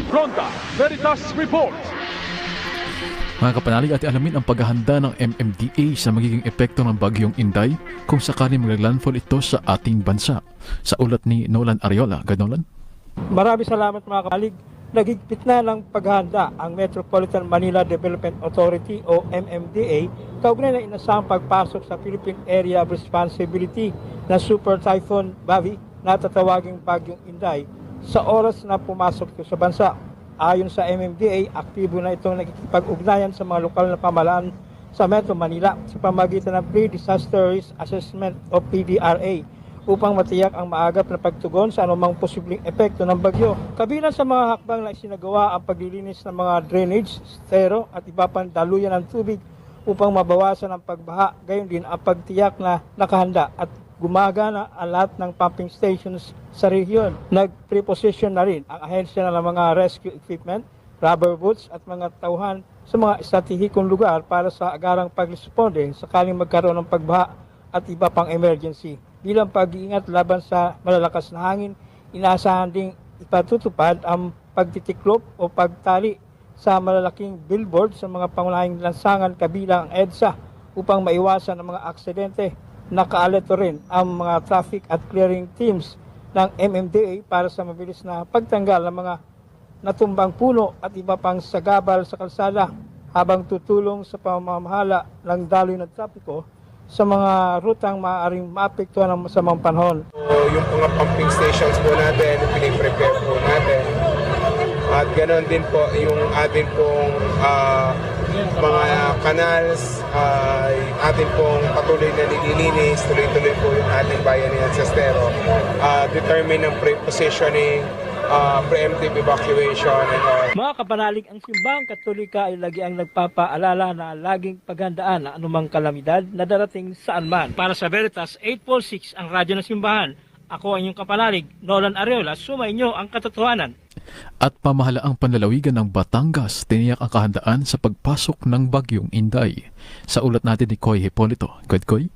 Fronta Veritas Report. Mga kapanalig, at alamin ang paghahanda ng MMDA sa magiging epekto ng bagyong Inday kung sakaling maglandfall ito sa ating bansa. Sa ulat ni Nolan Ariola. Nolan? Maraming salamat mga kapanalig. Nagigpit na ng paghahanda ang Metropolitan Manila Development Authority o MMDA kaugnay na inasahang pagpasok sa Philippine Area of Responsibility na Super Typhoon Bavi na tatawaging bagyong Inday sa oras na pumasok ito sa bansa. Ayon sa MMDA, aktibo na itong nakikipag-ugnayan sa mga lokal na pamahalaan sa Metro Manila sa pamagitan ng Pre-Disaster Risk Assessment o PDRA upang matiyak ang maagap na pagtugon sa anumang posibleng epekto ng bagyo. Kabilang sa mga hakbang na isinagawa ang paglilinis ng mga drainage, estero at iba pang daluyan ng tubig upang mabawasan ang pagbaha. Gayon din ang pagtiyak na nakahanda at gumagana ang lahat ng pumping stations sa rehiyon. Nag-preposition na rin ang ahensya ng mga rescue equipment, rubber boots at mga tauhan sa mga estratehikong lugar para sa agarang pagresponde sakaling magkaroon ng pagbaha at iba pang emergency. Bilang pag-iingat laban sa malalakas na hangin, inaasahan ding ipatutupad ang pagtitiklop o pagtali sa malalaking billboard sa mga pangunahing lansangan kabilang ang EDSA upang maiwasan ang mga aksidente. Nakaalito rin ang mga traffic at clearing teams ng MMDA para sa mabilis na pagtanggal ng mga natumbang puno at iba pang sagabal sa kalsada habang tutulong sa pamamahala ng daloy ng trapiko sa mga rutang maaaring maapektuhan ng masamang panahon. Yung mga pumping stations po natin, piniprepare po natin. At ganoon din po yung ating pong mga canals, ating pong patuloy na nililinis, tuloy-tuloy po yung ating bayanihan sa estero. Determine ng pre-positioning, preemptive evacuation and all. Mga kapanalig, ang simbahang Katolika ay lagi ang nagpapaalala na laging paghandaan ang anumang kalamidad na darating saan man. Para sa Veritas 846, ang radyo ng simbahan, ako ang inyong kapanalig, Nolan Ariola, sumainyo ang katotohanan. At pamahalaang panlalawigan ng Batangas, tiniyak ang kahandaan sa pagpasok ng bagyong Inday. Sa ulat natin ni Koy Hipolito. Koy?